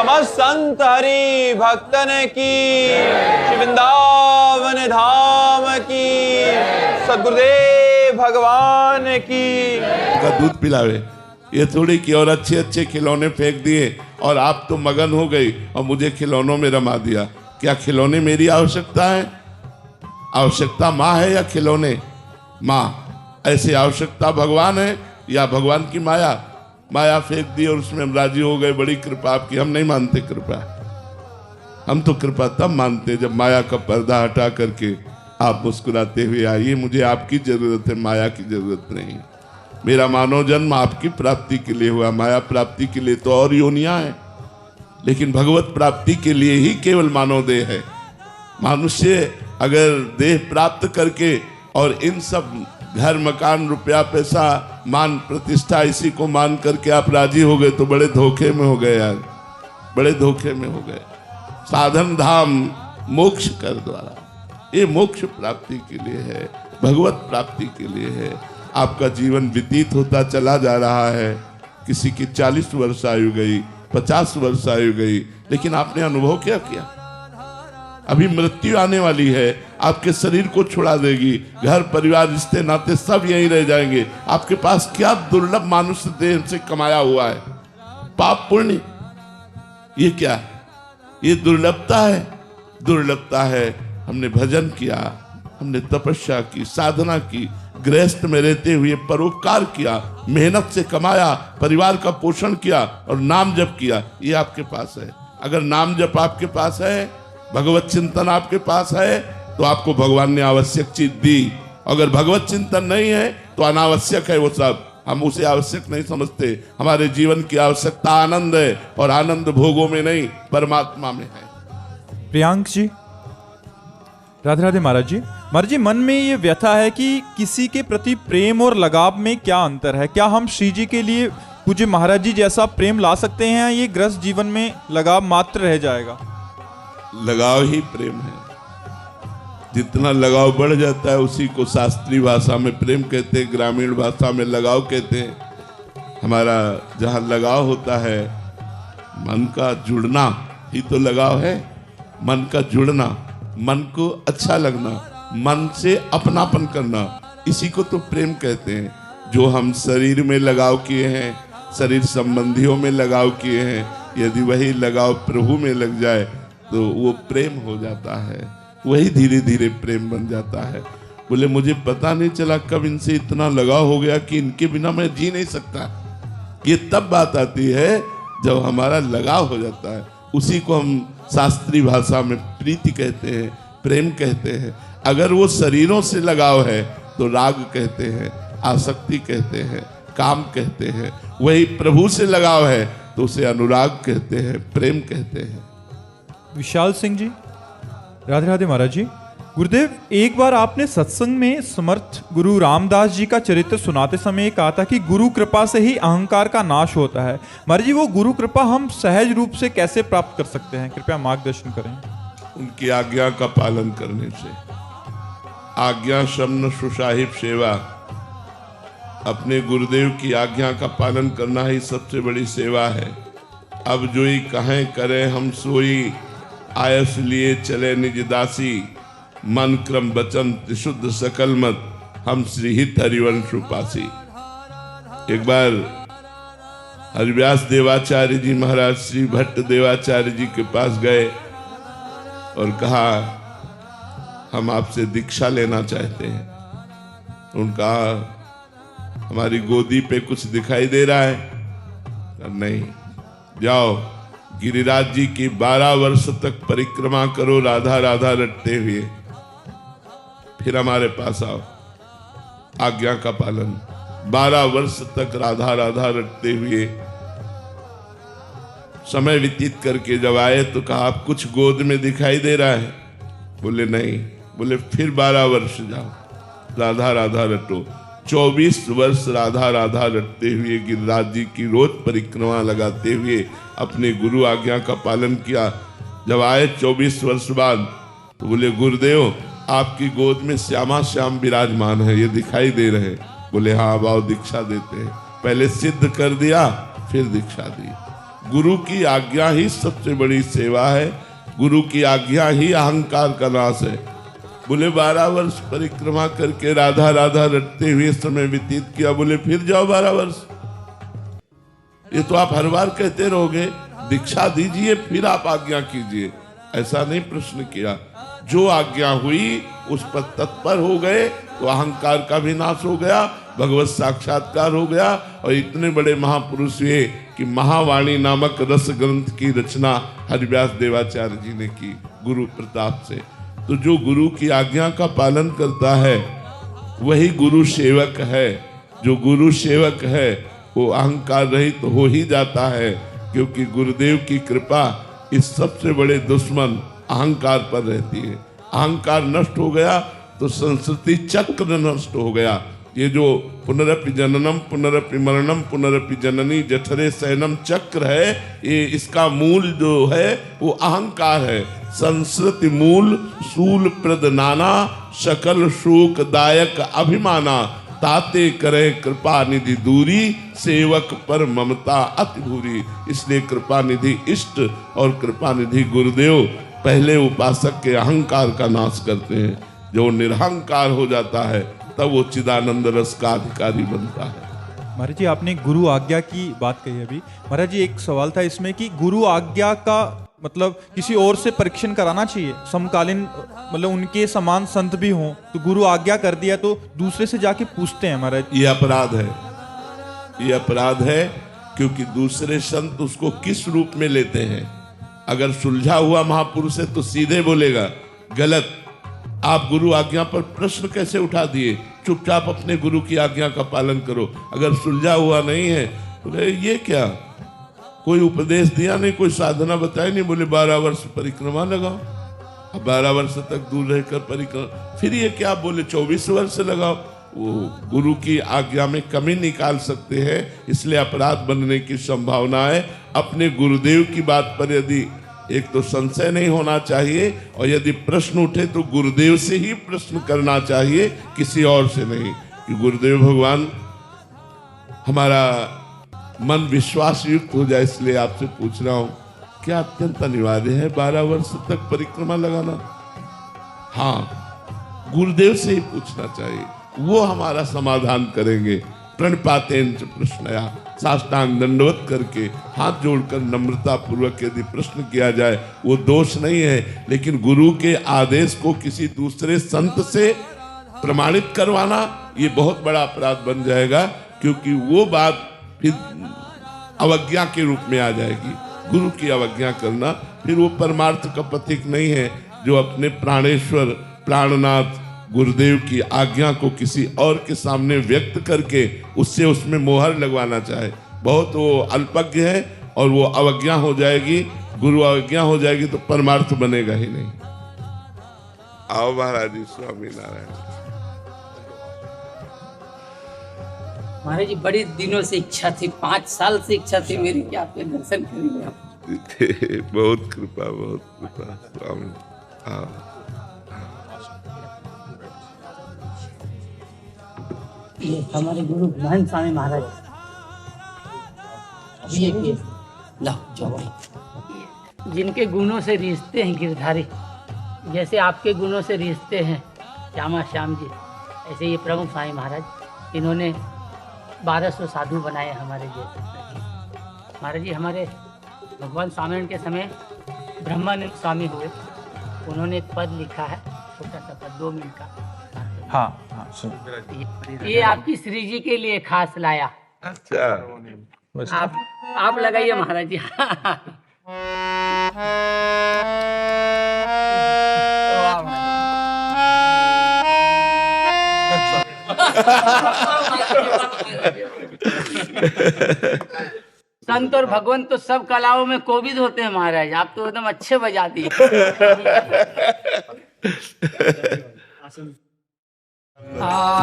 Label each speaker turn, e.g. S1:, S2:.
S1: समस्त संत हरि भक्तन की, श्री वृंदावन धाम की, सद्गुरुदेव भगवान की।
S2: का दूध पिलावे, ये थोड़ी कि और अच्छे अच्छे खिलौने फेंक दिए और आप तो मगन हो गई और मुझे खिलौनों में रमा दिया। क्या खिलौने मेरी आवश्यकता है? आवश्यकता माँ है या खिलौने? माँ। ऐसी आवश्यकता भगवान है या भगवान की माया? माया फेंक दी और उसमें हम राजी हो गए, बड़ी कृपा आपकी। हम नहीं मानते कृपा, हम तो कृपा तब मानते जब माया का पर्दा हटा करके आप मुस्कुराते हुए आइए, मुझे आपकी जरूरत है, माया की जरूरत नहीं। मेरा मानव जन्म आपकी प्राप्ति के लिए हुआ, माया प्राप्ति के लिए तो और योनियां हैं, लेकिन भगवत प्राप्ति के लिए ही केवल मानव देह है। मनुष्य अगर देह प्राप्त करके और इन सब घर मकान रुपया पैसा मान प्रतिष्ठा इसी को मान करके आप राजी हो गए तो बड़े धोखे में हो गए यार, बड़े धोखे में हो गए। साधन धाम मोक्ष कर द्वारा, ये मोक्ष प्राप्ति के लिए है, भगवत प्राप्ति के लिए है। आपका जीवन व्यतीत होता चला जा रहा है, किसी की 40 वर्ष आयु गई, 50 वर्ष आयु गई, लेकिन आपने अनुभव क्या किया? अभी मृत्यु आने वाली है, आपके शरीर को छुड़ा देगी, घर परिवार रिश्ते नाते सब यहीं रह जाएंगे। आपके पास क्या दुर्लभ मानुष देह से कमाया हुआ है? पाप पुण्य, ये क्या? ये दुर्लभता है, दुर्लभता है। हमने भजन किया, हमने तपस्या की, साधना की, गृहस्थ में रहते हुए परोपकार किया, मेहनत से कमाया, परिवार का पोषण किया और नाम जप किया, ये आपके पास है। अगर नाम जप आपके पास है, भगवत चिंतन आपके पास है, तो आपको भगवान ने आवश्यक चीज दी। अगर भगवत चिंतन नहीं है तो अनावश्यक है वो सब, हम उसे आवश्यक नहीं समझते। हमारे जीवन की आवश्यकता आनंद है और आनंद भोगों में नहीं, परमात्मा में है।
S3: प्रियांक जी, राधे राधे महाराज जी। महाराज जी, मन में ये व्यथा है कि किसी के प्रति प्रेम और लगाव में क्या अंतर है? क्या हम श्री जी के लिए पूज्य महाराज जी जैसा प्रेम ला सकते हैं, ये गृहस्थ जीवन में लगाव मात्र रह जाएगा?
S2: लगाव ही प्रेम है। जितना लगाव बढ़ जाता है उसी को शास्त्रीय भाषा में प्रेम कहते हैं, ग्रामीण भाषा में लगाव कहते हैं। हमारा जहाँ लगाव होता है, मन का जुड़ना ही तो लगाव है। मन का जुड़ना, मन को अच्छा लगना, मन से अपनापन करना, इसी को तो प्रेम कहते हैं। जो हम शरीर में लगाव किए हैं, शरीर संबंधियों में लगाव किए हैं, यदि वही लगाव प्रभु में लग जाए तो वो प्रेम हो जाता है, वही धीरे धीरे प्रेम बन जाता है। बोले मुझे पता नहीं चला कब इनसे इतना लगाव हो गया कि इनके बिना मैं जी नहीं सकता। ये तब बात आती है जब हमारा लगाव हो जाता है। उसी को हम शास्त्रीय भाषा में प्रीति कहते हैं, प्रेम कहते हैं। अगर वो शरीरों से लगाव है तो राग कहते हैं, आसक्ति कहते हैं, काम कहते हैं। वही प्रभु से लगाव है तो उसे अनुराग कहते हैं, प्रेम कहते हैं।
S3: विशाल सिंह जी, राधे राधे महाराज जी। गुरुदेव, एक बार आपने सत्संग में समर्थ गुरु रामदास जी का चरित्र सुनाते समय कहा था कि गुरु कृपा से ही अहंकार का नाश होता है। महाराज जी, वो गुरु कृपा हम सहज रूप से कैसे प्राप्त कर सकते हैं? कृपया मार्गदर्शन करें।
S2: उनकी आज्ञा का पालन करने से। आज्ञा शमन सुसाहिब सेवा, अपने गुरुदेव की आज्ञा का पालन करना ही सबसे बड़ी सेवा है। अब जोई कहें करें हम सोई, आयस लिए चले निज दासी, मन क्रम वचन त्रिशुद्ध सकल मत, हम श्री हित हरिवंश उपासी। एक बार हरिव्यास देवाचार्य जी महाराज श्री भट्ट देवाचार्य जी के पास गए और कहा हम आपसे दीक्षा लेना चाहते हैं। उनका हमारी गोदी पे कुछ दिखाई दे रहा है? नहीं, जाओ गिरिराज जी की 12 वर्ष तक परिक्रमा करो राधा राधा रटते हुए, फिर हमारे पास आओ। आज्ञा का पालन। 12 वर्ष तक राधा राधा रटते हुए समय व्यतीत करके जब आए तो कहा आप कुछ गोद में दिखाई दे रहा है? बोले नहीं। बोले फिर 12 वर्ष जाओ, राधा राधा रटो। 24 वर्ष राधा राधा रटते हुए गिरिराज जी की रोज परिक्रमा लगाते हुए अपने गुरु आज्ञा का पालन किया। जब आए 24 वर्ष बाद तो बोले गुरुदेव आपकी गोद में श्यामा श्याम विराजमान है, ये दिखाई दे रहे। बोले हाँ, अब आओ दीक्षा देते हैं। पहले सिद्ध कर दिया, फिर दीक्षा दी। गुरु की आज्ञा ही सबसे बड़ी सेवा है, गुरु की आज्ञा ही अहंकार का नाश है। बोले 12 वर्ष परिक्रमा करके राधा राधा रटते हुए समय व्यतीत किया, बोले फिर जाओ 12 वर्ष। ये तो आप हर बार कहते रहोगे, दीक्षा दीजिए फिर आप आज्ञा कीजिए, ऐसा नहीं प्रश्न किया। जो आज्ञा हुई उस पर तत्पर हो गए तो अहंकार का भी नाश हो गया, भगवत साक्षात्कार हो गया। और इतने बड़े महापुरुष हुए कि महावाणी नामक रस ग्रंथ की रचना हरिव्यास देवाचार्य जी ने की गुरु प्रताप से। तो जो गुरु की आज्ञा का पालन करता है वही गुरु सेवक है। जो गुरु सेवक है वो अहंकार रहित तो हो ही जाता है, क्योंकि गुरुदेव की कृपा इस सबसे बड़े दुश्मन अहंकार पर रहती है। अहंकार नष्ट हो गया तो संस्कृति चक्र नष्ट हो गया। ये जो पुनरपि जननम पुनरपि मरणम पुनरपि जननी जठरे शयनम चक्र है, ये इसका मूल जो है वो अहंकार है। संस्कृति मूल सूल प्रद नाना सकल शोक दायक अभिमाना ताते करे कृपा निधि दूरी सेवक पर ममता अति भूरी। इसलिए कृपा निधि इष्ट और कृपा निधि गुरुदेव पहले उपासक के अहंकार का नाश करते हैं। जो निरहंकार हो जाता है तब वो चिदानंद रस का अधिकारी बनता है।
S3: महाराज जी आपने गुरु आज्ञा की बात कही अभी। महाराज जी एक सवाल था इसमें कि गुरु आज्ञा का मतलब किसी और से परीक्षण कराना चाहिए, समकालीन मतलब उनके समान संत भी हों तो गुरु आज्ञा कर दिया तो दूसरे से जाके पूछते हैं महाराज।
S2: ये अपराध है, ये अपराध है, क्योंकि दूसरे संत उसको किस रूप में लेते हैं। अगर सुलझा हुआ महापुरुष है तो सीधे बोलेगा गलत, आप गुरु आज्ञा पर प्रश्न कैसे उठा दिए, चुपचाप अपने गुरु की आज्ञा का पालन करो। अगर सुलझा हुआ नहीं है तो ये क्या, कोई उपदेश दिया नहीं, कोई साधना बताई नहीं, बोले 12 वर्ष परिक्रमा लगाओ, अब 12 वर्ष तक दूर रहकर परिक्रमा, फिर ये क्या बोले 24 वर्ष लगाओ। वो गुरु की आज्ञा में कमी निकाल सकते हैं, इसलिए अपराध बनने की संभावना है। अपने गुरुदेव की बात पर यदि एक तो संशय नहीं होना चाहिए, और यदि प्रश्न उठे तो गुरुदेव से ही प्रश्न करना चाहिए, किसी और से नहीं। कि गुरुदेव भगवान हमारा मन विश्वास युक्त हो जाए, इसलिए आपसे पूछ रहा हूं, क्या अत्यंत अनिवार्य है 12 वर्ष तक परिक्रमा लगाना? हाँ, गुरुदेव से ही पूछना चाहिए, वो हमारा समाधान करेंगे। प्रणपातेन च प्रश्नया, साष्टांग दंडवत करके हाथ जोड़कर नम्रता पूर्वक यदि प्रश्न किया जाए वो दोष नहीं है। लेकिन गुरु के आदेश को किसी दूसरे संत से प्रमाणित करवाना ये बहुत बड़ा अपराध बन जाएगा, क्योंकि वो बात फिर अवज्ञा के रूप में आ जाएगी। गुरु की अवज्ञा करना फिर वो परमार्थ का प्रतीक नहीं है, जो अपने प्राणेश्वर प्राणनाथ गुरुदेव की आज्ञा को किसी और के सामने व्यक्त करके उससे उसमें मोहर लगवाना चाहे, बहुत वो अल्पज्ञ है। और वो अवज्ञा हो जाएगी, गुरु अवज्ञा हो जाएगी तो परमार्थ बनेगा ही नहीं। आओ महाराज जी, स्वामी नारायण।
S4: महाराज जी बड़ी दिनों से इच्छा थी, 5 साल से इच्छा थी मेरी कि आपके दर्शन करेंगे।
S2: बहुत कृपा, बहुत कृपा स्वामी। आओ।
S4: ये हमारे गुरु महंत स्वामी महाराज, ये लाओ जाओ। जिनके गुणों से रिश्ते हैं गिरधारी, जैसे आपके गुणों से रिश्ते हैं श्यामा श्याम जी, ऐसे ये प्रमुख स्वामी महाराज, इन्होंने 1200 साधु बनाए हमारे जैसे। महाराज जी हमारे भगवान स्वामिनारायण के समय ब्रह्मानंद स्वामी हुए, उन्होंने एक पद लिखा है, छोटा सा पद 2 मिनट का।
S3: हाँ हाँ
S4: ये आपकी श्री जी के लिए खास लाया।
S2: अच्छा,
S4: आप लगाइए महाराज जी। संत और भगवंत तो सब कलाओं में कोविद होते हैं महाराज, आप तो एकदम अच्छे बजा दिए। आ